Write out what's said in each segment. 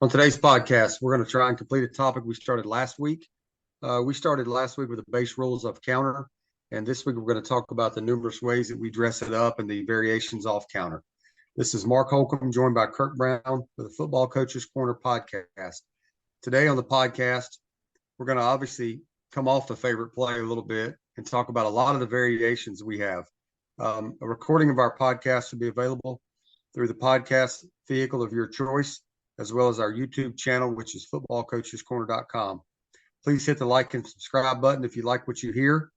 On today's podcast, we're going to try and complete a topic we started last week. We started last week with the base rules of counter, and this week we're going to talk about the numerous ways that we dress it up and the variations off counter. This is Mark Holcomb, joined by Kirk Brown for the Football Coaches Corner podcast. Today on the podcast, we're going to obviously come off the favorite play a little bit and talk about a lot of the variations we have. A recording of our podcast will be available through the podcast vehicle of your choice, as well as our YouTube channel, which is footballcoachescorner.com. Please hit the like and subscribe button if you like what you hear.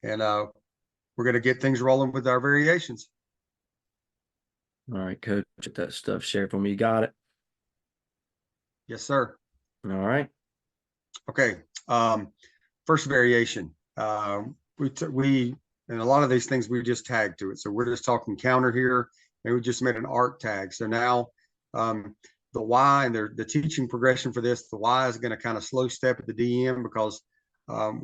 And we're going to get things rolling with our variations. All right, Coach, get that stuff shared for me. You got it? Yes, sir. All right. Okay. First variation. We and a lot of these things we just tagged to it. So we're just talking counter here, and we just made an arc tag. So now the Y and the teaching progression for this, the Y is going to kind of slow step at the DM because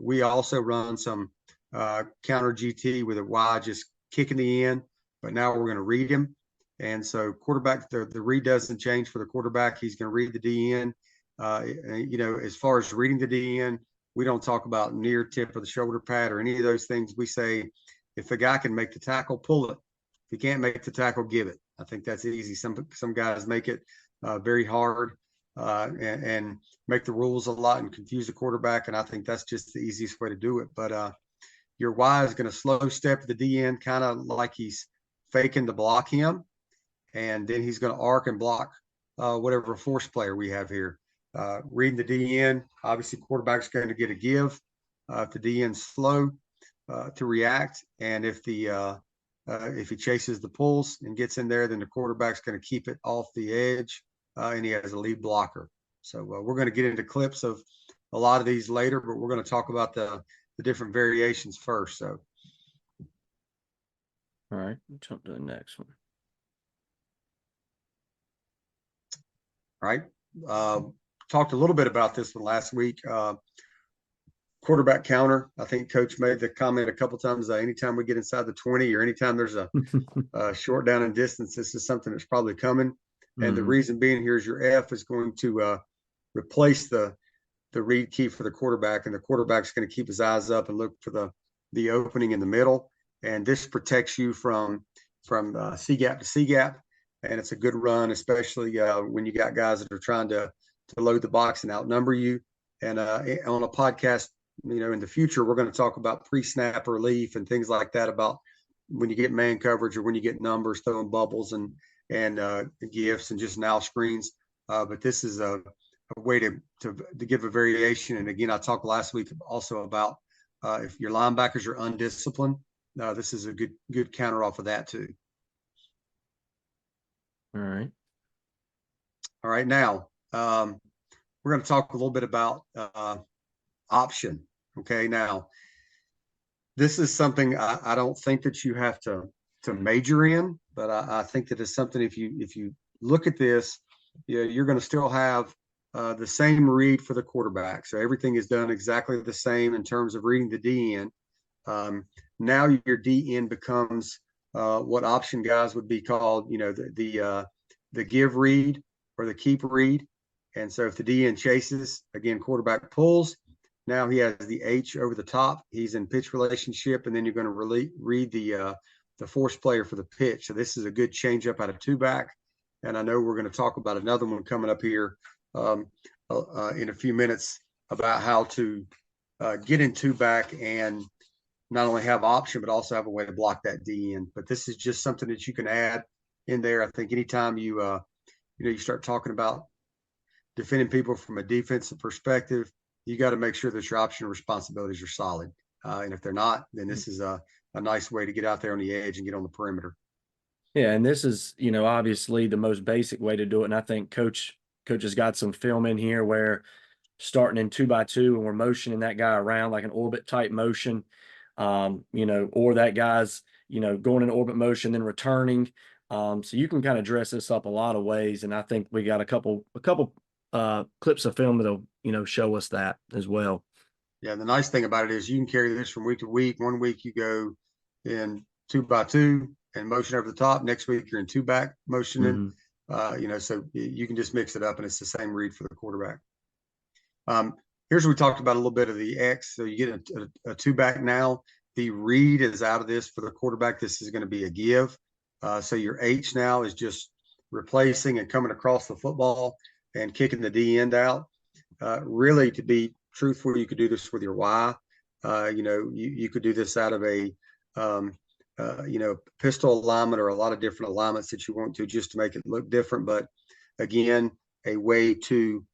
we also run some counter GT with a Y just kicking the end, but now we're going to read him. And so quarterback, the read doesn't change for the quarterback. He's going to read the DN. As far as reading the DN, we don't talk about near tip of the shoulder pad or any of those things. We say, if the guy can make the tackle, pull it. If he can't make the tackle, give it. I think that's easy. Some guys make it very hard and make the rules a lot and confuse the quarterback. And I think that's just the easiest way to do it. But your Y is going to slow step the DN, kind of like he's faking to block him. And then he's going to arc and block whatever force player we have here. Reading the DN, obviously quarterback's going to get a give if the DN's slow to react. And if he chases the pulls and gets in there, then the quarterback's going to keep it off the edge, and he has a lead blocker. So we're going to get into clips of a lot of these later, but we're going to talk about the different variations first. So, all right, jump to the next one. All right. Talked a little bit about this one last week. Quarterback counter. I think Coach made the comment a couple times. Anytime we get inside the 20 or anytime there's a short down in distance, this is something that's probably coming. And the reason being here is your F is going to replace the read key for the quarterback, and the quarterback's going to keep his eyes up and look for the opening in the middle. And this protects you from C gap to C gap, and it's a good run, especially when you got guys that are trying to load the box and outnumber you. And on a podcast, in the future, we're going to talk about pre-snap relief and things like that, about when you get man coverage or when you get numbers, throwing bubbles and gifts and just now screens. But this is a way to give a variation. And again, I talked last week also about if your linebackers are undisciplined, this is a good counter off of that too. All right. All right. Now we're going to talk a little bit about option. Okay. Now, this is something I don't think that you have to major in, but I think that it's something if you look at this, you're going to still have the same read for the quarterback. So everything is done exactly the same in terms of reading the DN. Now your DN becomes what option guys would be called, the give read or the keep read. And so if the DN chases, again, quarterback pulls. Now he has the H over the top. He's in pitch relationship, and then you're going to read the force player for the pitch. So this is a good change up out of two back. And I know we're going to talk about another one coming up here in a few minutes about how to get in two back and not only have option, but also have a way to block that DN. But this is just something that you can add in there. I think anytime you start talking about defending people from a defensive perspective, you got to make sure that your option responsibilities are solid. And if they're not, then this is a nice way to get out there on the edge and get on the perimeter. Yeah, and this is, obviously the most basic way to do it. And I think Coach has got some film in here where starting in 2x2 and we're motioning that guy around like an orbit type motion, or that guy's, going in orbit motion, then returning. So you can kind of dress this up a lot of ways. And I think we got a couple clips of film that'll, show us that as well. Yeah, the nice thing about it is you can carry this from week to week. One week you go in 2x2 and motion over the top. Next week you're in two back motioning. So you can just mix it up and it's the same read for the quarterback. Here's what we talked about a little bit of the X. So you get a two back now. The read is out of this for the quarterback. This is going to be a give. So your H now is just replacing and coming across the football and kicking the D end out. Really, to be truthful, you could do this with your Y. You could do this out of a pistol alignment or a lot of different alignments that you want to just to make it look different. But again, a way to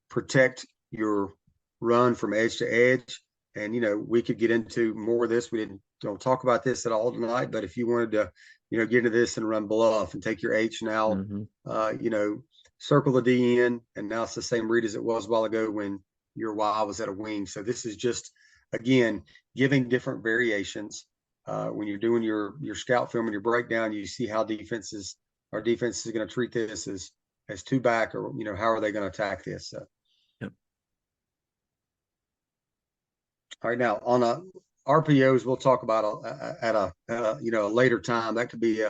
protect your run from edge to edge. And, we could get into more of this. We don't talk about this at all tonight, but if you wanted to, get into this and run bluff and take your H now, circle the D in, and now it's the same read as it was a while ago when your Y was at a wing. So this is just, again, giving different variations. When you're doing your scout film and your breakdown, you see how our defense is going to treat this as two back, or how are they going to attack this? Yep. All right, now on RPOs, we'll talk about at a later time. That could be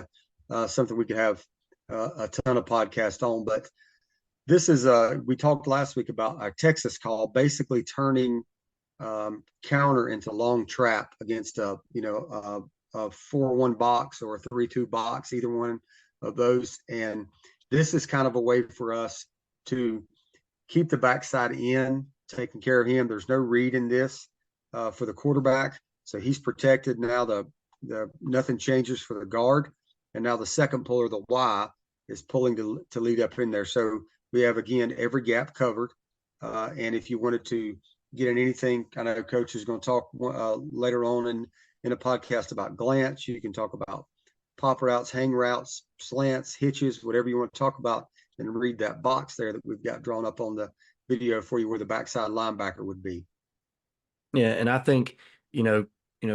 something we could have a ton of podcast on. But this is we talked last week about our Texas call, basically turning counter into long trap against a 4-1 box or a 3-2 box, either one of those. And this is kind of a way for us to keep the backside in, taking care of him. There's no read in this for the quarterback, so he's protected. Now the nothing changes for the guard, and now the second puller, the Y, is pulling to lead up in there. So we have, again, every gap covered. And if you wanted to get in anything, I know Coach is going to talk later on in a podcast about glance. You can talk about pop routes, hang routes, slants, hitches, whatever you want to talk about, and read that box there that we've got drawn up on the video for you where the backside linebacker would be. Yeah, and I think,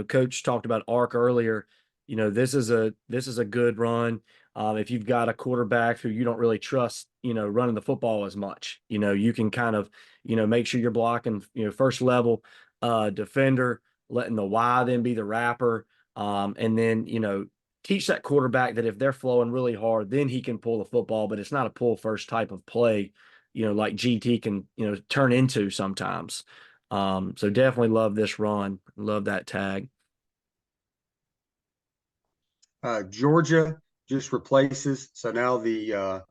Coach talked about arc earlier. This is a good run. If you've got a quarterback who you don't really trust, running the football as much, you can kind of, make sure you're blocking, first level defender, letting the Y then be the wrapper. And then, teach that quarterback that if they're flowing really hard, then he can pull the football, but it's not a pull first type of play, like GT can, turn into sometimes. So definitely love this run. Love that tag. Georgia just replaces. So now the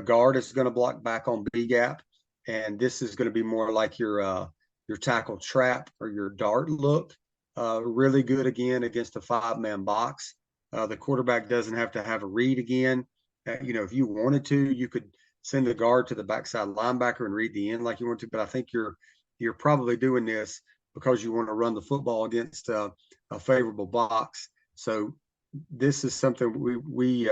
guard is going to block back on B gap, and this is going to be more like your tackle trap or your dart look. Really good again against a 5-man box. The quarterback doesn't have to have a read again. If you wanted to, you could send the guard to the backside linebacker and read the end like you want to. But I think you're probably doing this because you want to run the football against a favorable box. So this is something we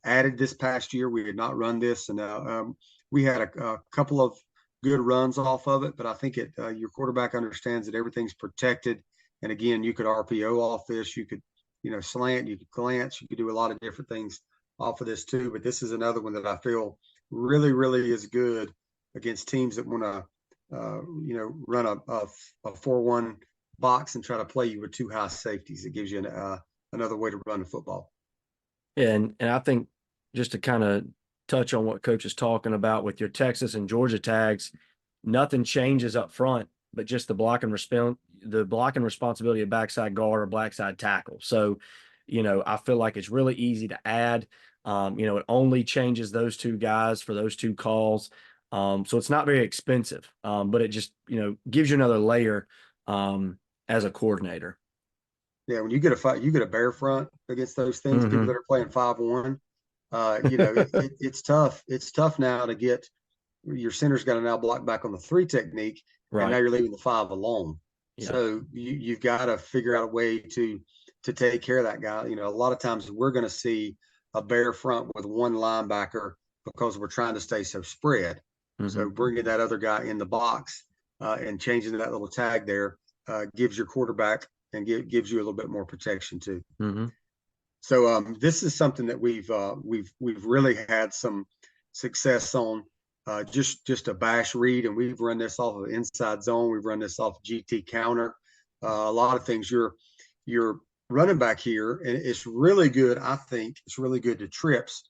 added this past year. We had not run this, and we had a couple of good runs off of it. But I think your quarterback understands that everything's protected. And again, you could RPO off this. You could slant. You could glance. You could do a lot of different things off of this too. But this is another one that I feel really, really is good against teams that want to run a 4-1 box and try to play you with two high safeties. It gives you another way to run the football. Yeah, and I think just to kind of touch on what Coach is talking about with your Texas and Georgia tags, nothing changes up front, but just the blocking responsibility of backside guard or backside tackle. So, I feel like it's really easy to add. It only changes those two guys for those two calls. So it's not very expensive, but it just, gives you another layer as a coordinator. Yeah, when you get a bear front against those things, people that are playing 5-1, it's tough. It's tough now to get your center's got to now block back on the 3 technique, right, and now you're leaving the 5 alone. Yeah. So you've got to figure out a way to take care of that guy. A lot of times we're going to see a bear front with one linebacker because we're trying to stay so spread. So bringing that other guy in the box and changing that little tag there gives your quarterback and gives you a little bit more protection too. So this is something that we've really had some success on. Just a bash read, and we've run this off of inside zone. We've run this off GT counter. A lot of things. You're running back here, and it's really good. I think it's really good to trips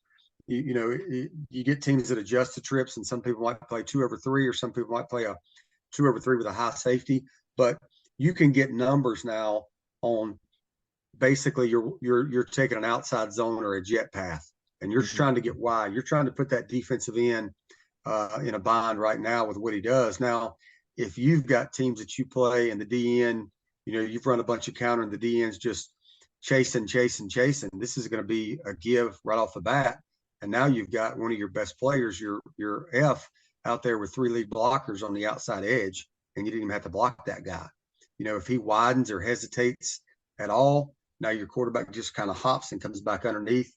you get teams that adjust to trips, and some people might play 2-over-3, or some people might play a 2-over-3 with a high safety. But you can get numbers now on basically you're taking an outside zone or a jet path, and you're trying to get wide. You're trying to put that defensive end in a bind right now with what he does. Now, if you've got teams that you play and the DN, you've run a bunch of counter and the DN's just chasing, this is going to be a give right off the bat. And now you've got one of your best players, your F, out there with 3 lead blockers on the outside edge, and you didn't even have to block that guy. If he widens or hesitates at all, now your quarterback just kind of hops and comes back underneath.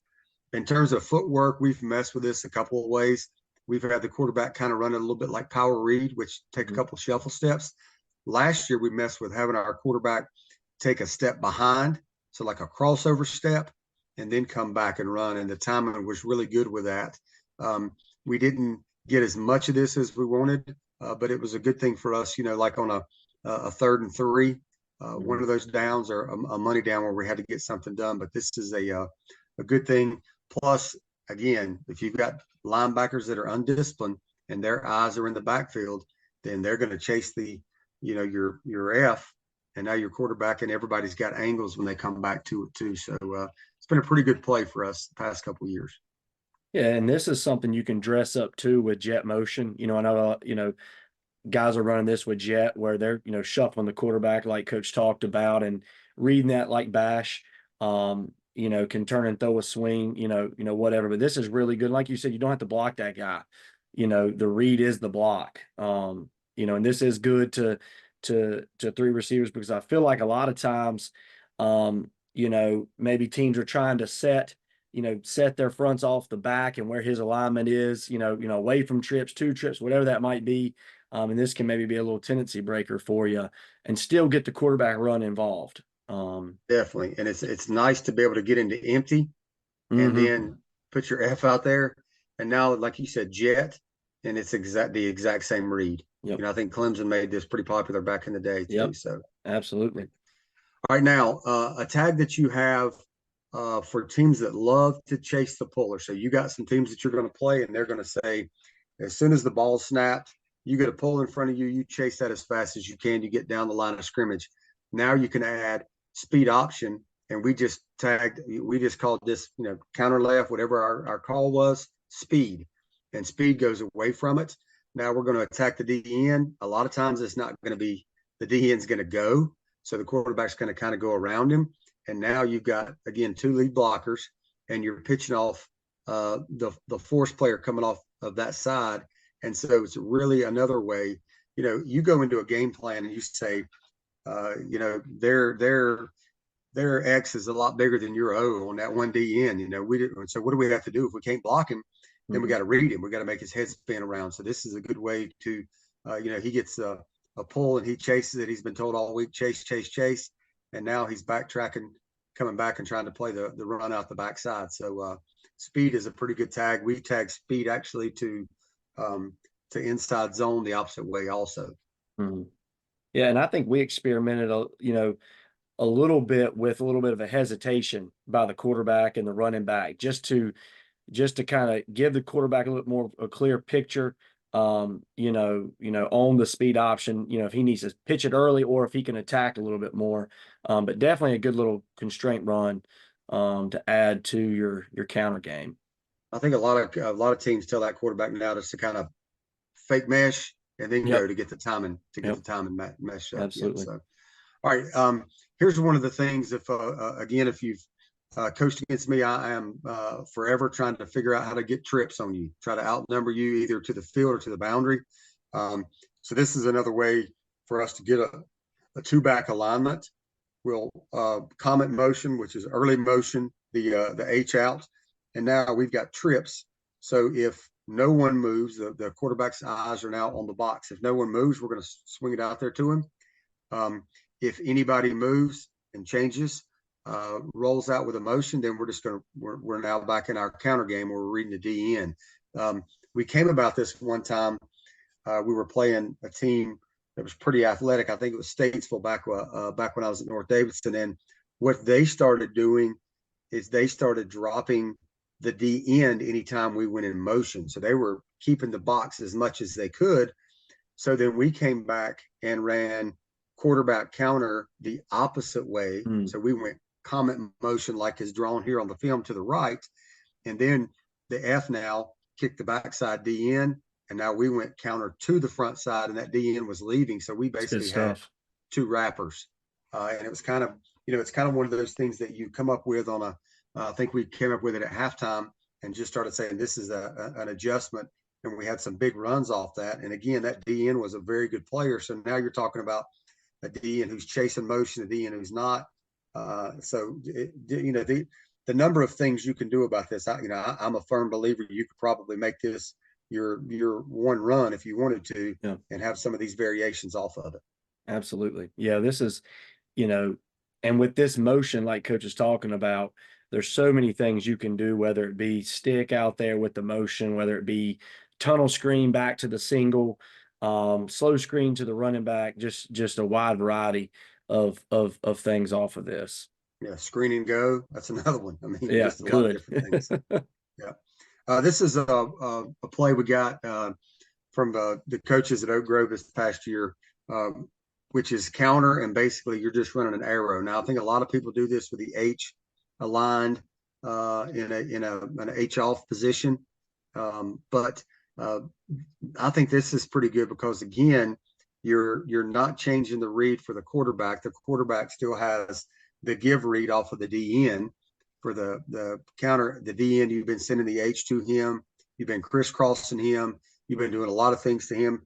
In terms of footwork, we've messed with this a couple of ways. We've had the quarterback kind of run it a little bit like power read, which take a couple of shuffle steps. Last year, we messed with having our quarterback take a step behind, so like a crossover step, and then come back and run. And the timing was really good with that. We didn't get as much of this as we wanted, but it was a good thing for us, like on a 3rd and 3, one of those downs or a money down where we had to get something done. But this is a good thing. Plus, again, if you've got linebackers that are undisciplined and their eyes are in the backfield, then they're going to chase your F, and now your quarterback and everybody's got angles when they come back to it too. So it's been a pretty good play for us the past couple of years. Yeah, and this is something you can dress up too with jet motion. I know guys are running this with jet where they're shuffling the quarterback like Coach talked about, and reading that like Bash. Can turn and throw a swing, whatever. But this is really good. Like you said, you don't have to block that guy. The read is the block. And this is good to 3 receivers, because I feel like a lot of times, maybe teams are trying to set their fronts off the back and where his alignment is, away from trips, 2 trips, whatever that might be. And this can maybe be a little tendency breaker for you and still get the quarterback run involved. Definitely. And it's nice to be able to get into empty and then put your F out there. And now, like you said, jet, and it's the exact same read. Yep. I think Clemson made this pretty popular back in the day too. Yep. So absolutely. All right, now a tag that you have for teams that love to chase the puller. So you got some teams that you're going to play, and they're going to say, as soon as the ball's snapped, you get a pull in front of you, you chase that as fast as you can, you get down the line of scrimmage. Now you can add speed option, and we just called this, counter left, whatever our call was, speed, and speed goes away from it. Now we're going to attack the DN. A lot of times it's not going to be the DN's going to go, so the quarterback's going to kind of go around him. And now you've got, again, 2 lead blockers, and you're pitching off the force player coming off of that side. And so it's really another way, you go into a game plan and you say, their X is a lot bigger than your O on that one DN. So what do we have to do if we can't block him? Then we got to read him. We got to make his head spin around. So this is a good way to, he gets a pull and he chases it. He's been told all week, chase. And now he's backtracking, coming back and trying to play the run out the backside. So speed is a pretty good tag. We tag speed actually to inside zone the opposite way also. Yeah, and I think we experimented, a little bit with a little bit of a hesitation by the quarterback and the running back, just to kind of give the quarterback a little more a clear picture, on the speed option, if he needs to pitch it early or if he can attack a little bit more. But definitely a good little constraint run to add to your counter game. I think a lot of teams tell that quarterback now just to kind of fake mesh and then go to get the timing mesh up. Absolutely. So, all right. Here's one of the things. If again, if you've coached against me, I am forever trying to figure out how to get trips on you, try to outnumber you either to the field or to the boundary. So this is another way for us to get a 2-back alignment. We'll comment motion, which is early motion, the H out, and now we've got trips. So if no one moves, the quarterback's eyes are now on the box. If no one moves, we're going to swing it out there to him. If anybody moves and changes, rolls out with a motion, then we're now back in our counter game where we're reading the DN. We came about this one time. We were playing a team that was pretty athletic. I think it was Statesville back when I was at North Davidson. And what they started doing is they started dropping the D end anytime we went in motion. So they were keeping the box as much as they could. So then we came back and ran quarterback counter the opposite way. So we went comet motion like is drawn here on the film to the right. And then the F now kicked the backside D in. And now we went counter to the front side, and that D end was leaving. So we basically had two wrappers. And it was kind of, it's kind of one of those things that you come up with on I think we came up with it at halftime and just started saying this is an adjustment. And we had some big runs off that. And again, that DN was a very good player. So now you're talking about a DN who's chasing motion, a DN who's not. The number of things you can do about this, I'm a firm believer you could probably make this your one run if you wanted to, and have some of these variations off of it. Absolutely. Yeah, this is, and with this motion, like Coach is talking about, there's so many things you can do, whether it be stick out there with the motion, whether it be tunnel screen back to the single, slow screen to the running back, just a wide variety of things off of this. Yeah, screen and go. That's another one. I mean, just a lot of different things. Yeah. This is a play we got from the coaches at Oak Grove this past year, which is counter, and basically you're just running an arrow. Now, I think a lot of people do this with the H aligned in an H off position, but I think this is pretty good because again, you're not changing the read for the quarterback. The quarterback still has the give read off of the DN. For the counter, the DN, you've been sending the H to him. You've been crisscrossing him. You've been doing a lot of things to him,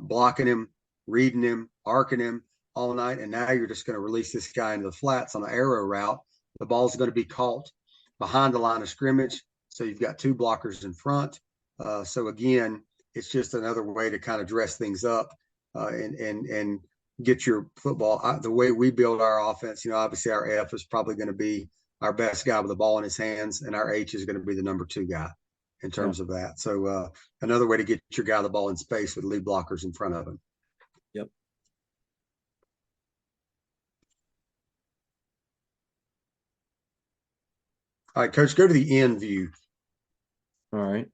blocking him, reading him, arcing him all night. And now you're just going to release this guy into the flats on an arrow route. The ball's going to be caught behind the line of scrimmage. So you've got two blockers in front. So again, it's just another way to kind of dress things up and get your football. The way we build our offense, obviously our F is probably going to be our best guy with the ball in his hands, and our H is going to be the number 2 guy in terms of that. So another way to get your guy the ball in space with lead blockers in front of him. Yep. All right, Coach, go to the end view. All right.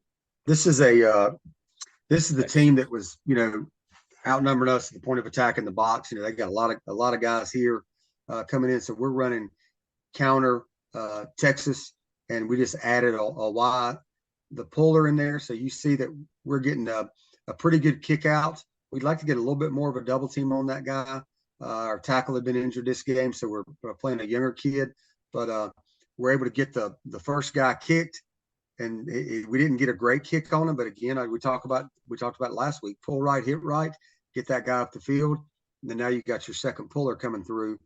This is the team that was, outnumbered us at the point of attack in the box. They got a lot of guys here coming in. So we're running counter Texas, and we just added a Y, the puller in there. So you see that we're getting a pretty good kick out. We'd like to get a little bit more of a double team on that guy. Our tackle had been injured this game, so we're playing a younger kid, but we're able to get the first guy kicked, and we didn't get a great kick on him. But again, we talked about it last week. Pull right, hit right, get that guy up the field, and then now you got your second puller coming through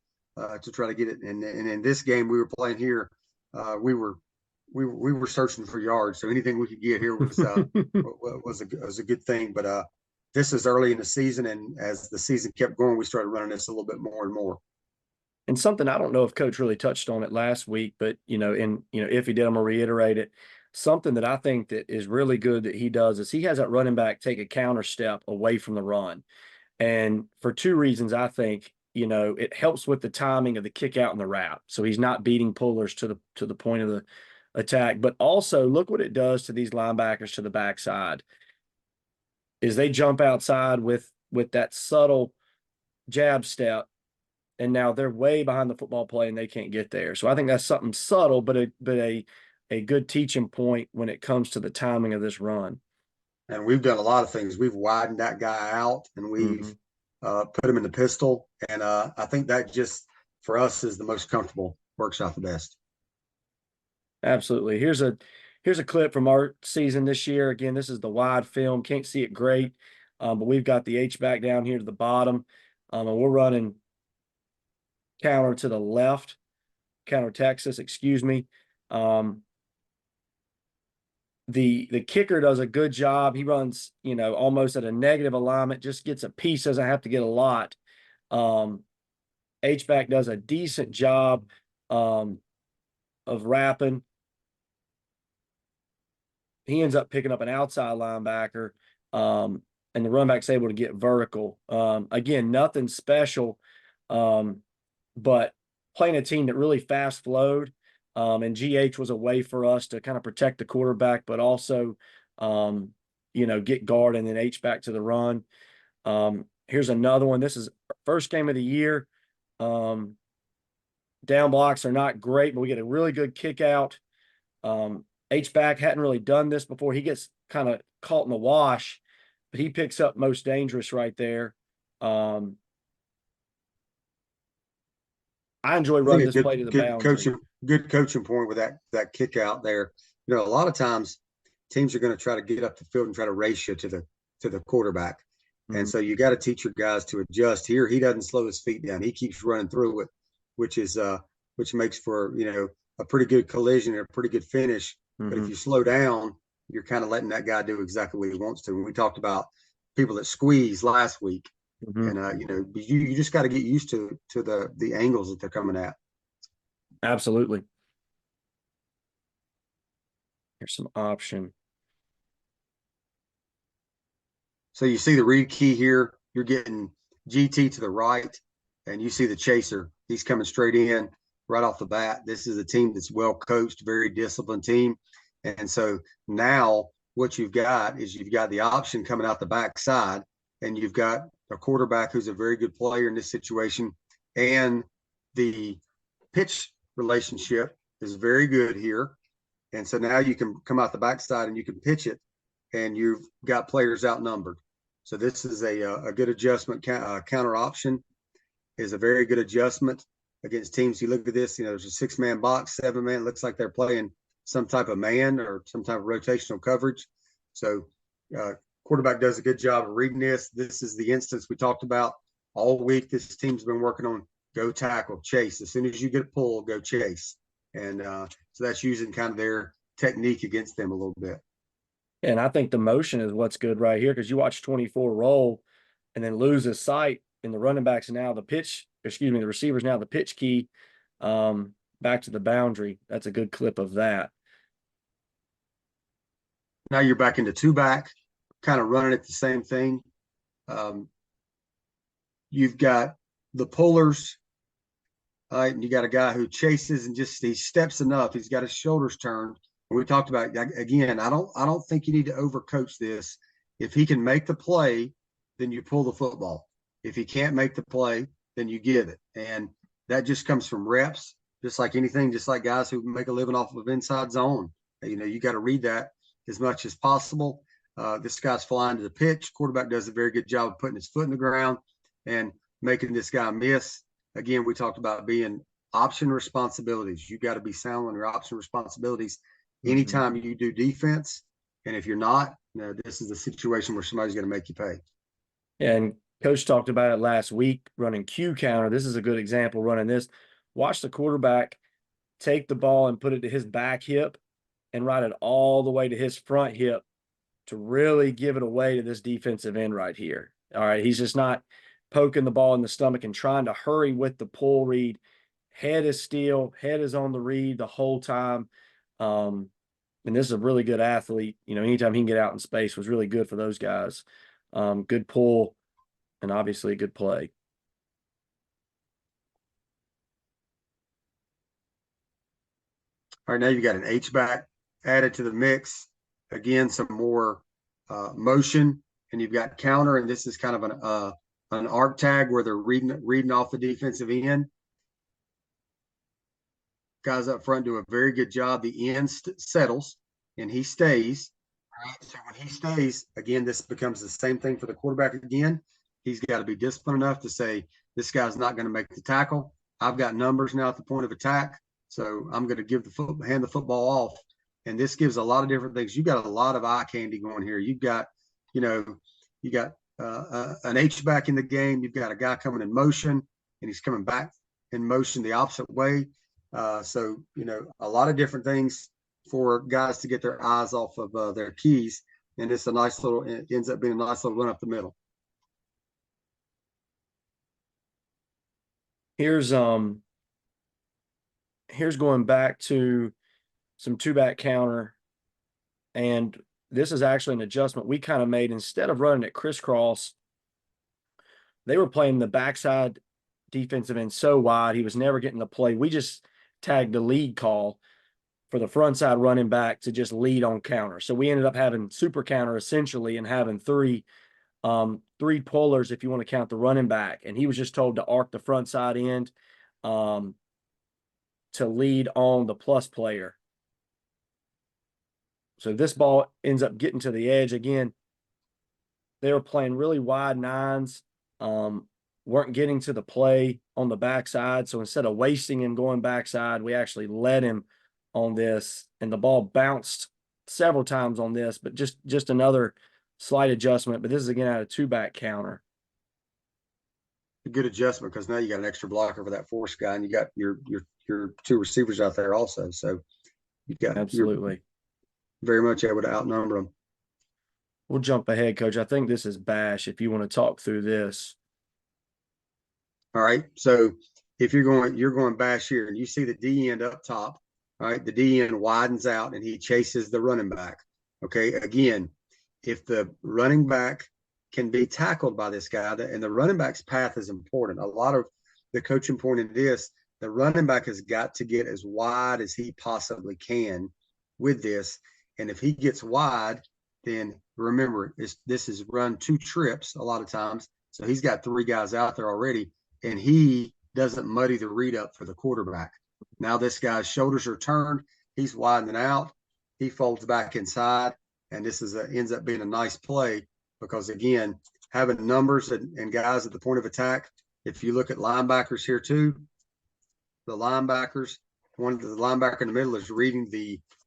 to try to get it. And in this game we were playing here, we were searching for yards. So anything we could get here was a good thing. But this is early in the season, and as the season kept going, we started running this a little bit more and more. And something, I don't know if Coach really touched on it last week, but if he did, I'm gonna reiterate it. Something that I think that is really good that he does is he has that running back take a counter step away from the run. And for 2 reasons, I think, it helps with the timing of the kick out and the wrap. So he's not beating pullers to the point of the attack. But also look what it does to these linebackers to the backside is they jump outside with that subtle jab step, and now they're way behind the football play and they can't get there. So I think that's something subtle, but a good teaching point when it comes to the timing of this run. And we've done a lot of things. We've widened that guy out, and we've put him in the pistol. And I think that just, for us, is the most comfortable, works out the best. Absolutely. Here's a clip from our season this year. Again, this is the wide film. Can't see it great, but we've got the H-back down here to the bottom. And we're running counter to the left, counter Texas, excuse me. The kicker does a good job. He runs, almost at a negative alignment, just gets a piece, doesn't have to get a lot. H-back does a decent job of wrapping. He ends up picking up an outside linebacker, and the run back's able to get vertical. Again, nothing special, but playing a team that really fast flowed. And GH was a way for us to kind of protect the quarterback, but also, get guard and then H back to the run. Here's another one. This is first game of the year. Down blocks are not great, but we get a really good kick out. H back hadn't really done this before. He gets kind of caught in the wash, but he picks up most dangerous right there. I enjoy running this play to the boundary. Good coaching point with that kick out there. A lot of times teams are going to try to get up the field and try to race you to the quarterback. Mm-hmm. And so you got to teach your guys to adjust. Here, he doesn't slow his feet down. He keeps running through it, which makes for, a pretty good collision and a pretty good finish. Mm-hmm. But if you slow down, you're kind of letting that guy do exactly what he wants to. And we talked about people that squeeze last week. Mm-hmm. And you just got to get used to the angles that they're coming at. Absolutely. Here's some option. So you see the read key here. You're getting GT to the right, and you see the chaser. He's coming straight in right off the bat. This is a team that's well coached, very disciplined team. And so now what you've got is you've got the option coming out the backside, and you've got a quarterback who's a very good player in this situation. And the pitch relationship is very good here. And so now you can come out the backside and you can pitch it, and you've got players outnumbered. So this is a good adjustment. Counter option is a very good adjustment against teams. You look at this, there's a 6-man box, 7-man. Looks like they're playing some type of man or some type of rotational coverage. So quarterback does a good job of reading this. This is the instance we talked about all week. This team's been working on go tackle, chase. As soon as you get pulled, go chase. And so that's using kind of their technique against them a little bit. And I think the motion is what's good right here, because you watch 24 roll and then lose his sight, and the running back's now the receiver's now the pitch key back to the boundary. That's a good clip of that. Now you're back into 2-back, kind of running it the same thing. You've got the pullers. All right, and you got a guy who chases and he steps enough. He's got his shoulders turned. And we talked about, again, I don't think you need to overcoach this. If he can make the play, then you pull the football. If he can't make the play, then you give it. And that just comes from reps, just like anything, just like guys who make a living off of inside zone. You got to read that as much as possible. This guy's flying to the pitch. Quarterback does a very good job of putting his foot in the ground and making this guy miss. Again, we talked about being option responsibilities. You got to be sound on your option responsibilities anytime you do defense. And if you're not, this is a situation where somebody's going to make you pay. And Coach talked about it last week, running Q counter. This is a good example running this. Watch the quarterback take the ball and put it to his back hip and ride it all the way to his front hip to really give it away to this defensive end right here. All right, he's just not poking the ball in the stomach and trying to hurry with the pull read. Head is still, head is on the read the whole time. And this is a really good athlete. Anytime he can get out in space was really good for those guys. Good pull and obviously a good play. All right, now you've got an H-back added to the mix. Again, some more motion, and you've got counter, and this is kind of an arc tag where they're reading off the defensive end. Guys up front do a very good job. The end settles, and he stays. All right, so when he stays, again, this becomes the same thing for the quarterback again. He's got to be disciplined enough to say, this guy's not going to make the tackle. I've got numbers now at the point of attack, so I'm going to hand the football off. And this gives a lot of different things. You've got a lot of eye candy going here. You've got, an H-back in the game. You've got a guy coming in motion, and he's coming back in motion the opposite way. So, a lot of different things for guys to get their eyes off of their keys. And it ends up being a nice little run up the middle. Here's going back to some 2-back counter. And this is actually an adjustment we kind of made. Instead of running it crisscross, they were playing the backside defensive end so wide, he was never getting the play. We just tagged the lead call for the front side running back to just lead on counter. So we ended up having super counter essentially and having three pullers if you want to count the running back. And he was just told to arc the front side end to lead on the plus player. So this ball ends up getting to the edge again. They were playing really wide nines, weren't getting to the play on the backside. So instead of wasting him going backside, we actually led him on this, and the ball bounced several times on this, but just another slight adjustment. But this is again out of two-back counter. A good adjustment because now you got an extra blocker for that force guy, and you got your two receivers out there also. So you got absolutely very much able to outnumber them. We'll jump ahead, Coach. I think this is Bash. If you want to talk through this. All right. So if you're going Bash here, and you see the D end up top. All right, the D end widens out and he chases the running back. Okay, again, if the running back can be tackled by this guy, and the running back's path is important. A lot of the coaching point in this, the running back has got to get as wide as he possibly can with this. And if he gets wide, then remember, this is run two trips a lot of times. So he's got three guys out there already, and he doesn't muddy the read up for the quarterback. Now this guy's shoulders are turned. He's widening out. He folds back inside, and this ends up being a nice play because, again, having numbers and guys at the point of attack. If you look at linebackers here too, the linebackers, one of the linebacker in the middle is reading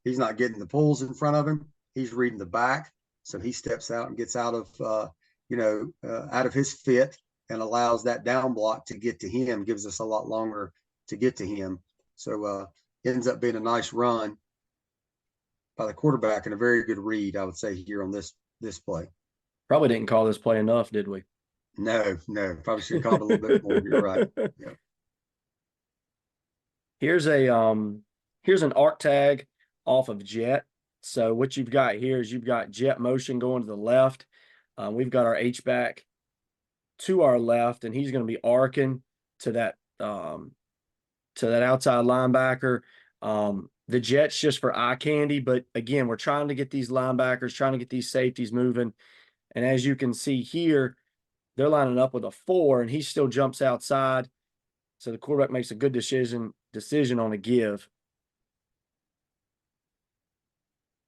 he's not getting the pulls in front of him. He's reading the back, so he steps out and gets out of out of his fit and allows that down block to get to him. Gives us a lot longer to get to him. So ends up being a nice run by the quarterback and a very good read, I would say, here on this play. Probably didn't call this play enough, did we? No. Probably should have called a little bit more. You're right. Yeah. Here's an arc tag off of jet. So what you've got here is you've got jet motion going to the left. We've got our H-back to our left, and he's going to be arcing to that outside linebacker. The jet's just for eye candy, but again, we're trying to get these linebackers, trying to get these safeties moving. And as you can see here, they're lining up with a 4, and he still jumps outside. So the quarterback makes a good decision on a give.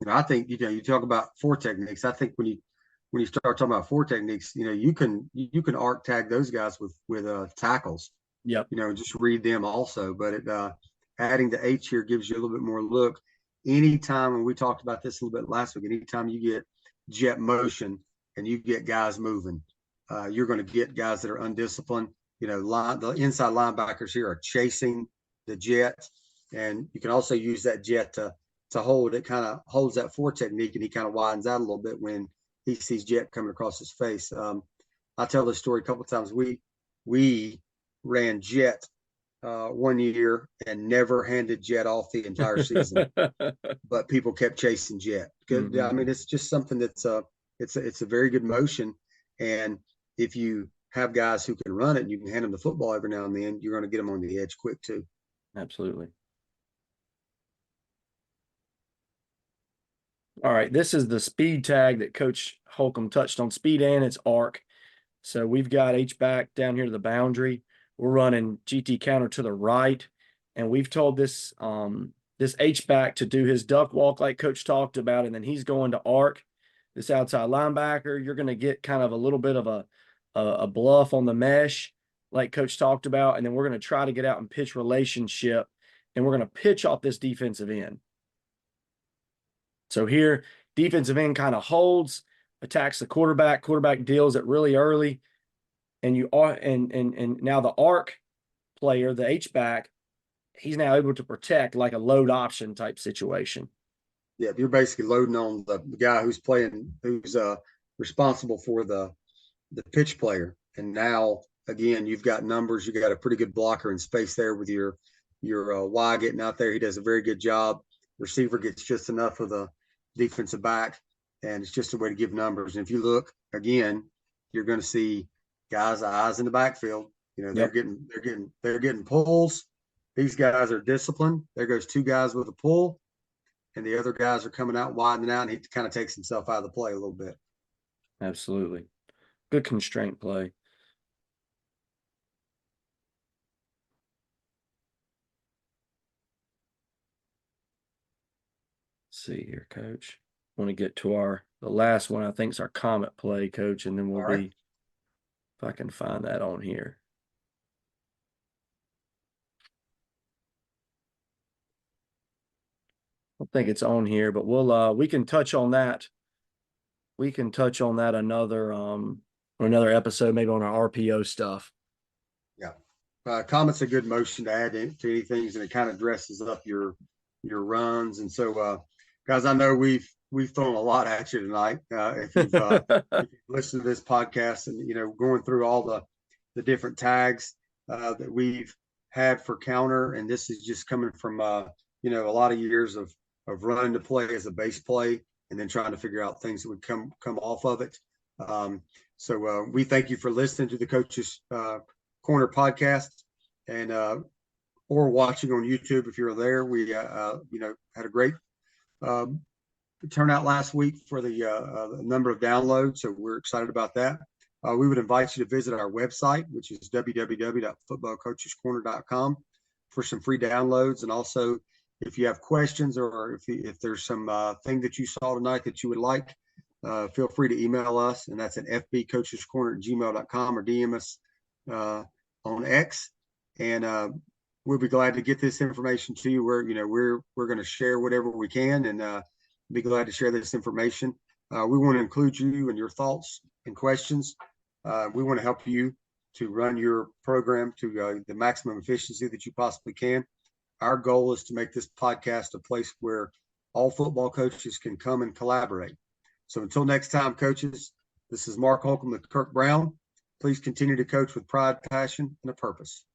I think you talk about 4 techniques. I think when you start talking about 4 techniques, you can arc tag those guys with tackles. Yep. Just read them also. But adding the H here gives you a little bit more look. Anytime, and we talked about this a little bit last week, anytime you get jet motion and you get guys moving, you're going to get guys that are undisciplined. The inside linebackers here are chasing the jet, and you can also use that jet to hold. It kind of holds that 4 technique, and he kind of widens out a little bit when he sees jet coming across his face. I tell this story a couple of times. We ran jet one year and never handed jet off the entire season, but people kept chasing jet. Good. I mean, it's just something that's it's a very good motion, and if you have guys who can run it and you can hand them the football every now and then, you're going to get them on the edge quick too. Absolutely. All right, this is the speed tag that Coach Holcomb touched on, speed and its arc. So we've got H-back down here to the boundary. We're running GT counter to the right, and we've told this H-back to do his duck walk like Coach talked about, and then he's going to arc this outside linebacker. You're going to get kind of a little bit of a bluff on the mesh like Coach talked about, and then we're going to try to get out and pitch relationship, and we're going to pitch off this defensive end. So here, defensive end kind of holds, attacks the quarterback. Quarterback deals it really early, and now the arc player, the H-back, he's now able to protect like a load option type situation. Yeah, you're basically loading on the guy who's responsible for the pitch player, and now again you've got numbers. You got a pretty good blocker in space there with your Y getting out there. He does a very good job. Receiver gets just enough of the defensive back, and it's just a way to give numbers. And if you look again, you're going to see guys' eyes in the backfield. They're getting pulls, These guys are disciplined. There goes two guys with a pull, and the other guys are coming out, widening out, and he kind of takes himself out of the play a little bit. Absolutely. Good constraint play. Let's see here, Coach. Want to get to the last one, I think, is our comet play, Coach, and then we'll All right. be, if I can find that on here. I don't think it's on here, but we can touch on that. We can touch on that another episode, maybe on our RPO stuff. Yeah. Comet's a good motion to add to anything, and it kind of dresses up your runs. And so, guys, I know we've thrown a lot at you tonight. If you've listened to this podcast and, going through all the different tags that we've had for counter, and this is just coming from, a lot of years of running the play as a base play and then trying to figure out things that would come off of it. So we thank you for listening to the Coach's Corner podcast, and or watching on YouTube if you're there. We had a great turnout last week for the number of downloads, so we're excited about that. We would invite you to visit our website, which is www.footballcoachescorner.com, for some free downloads. And also, if you have questions, or if there's some thing that you saw tonight that you would like, feel free to email us, and that's at fbcoachescorner@gmail.com, or DM us on X, and we'll be glad to get this information to you. We're going to share whatever we can, and be glad to share this information. We want to include you and your thoughts and questions. We want to help you to run your program to the maximum efficiency that you possibly can. Our goal is to make this podcast a place where all football coaches can come and collaborate. So until next time, coaches, this is Mark Holcomb with Kirk Brown. Please continue to coach with pride, passion, and a purpose.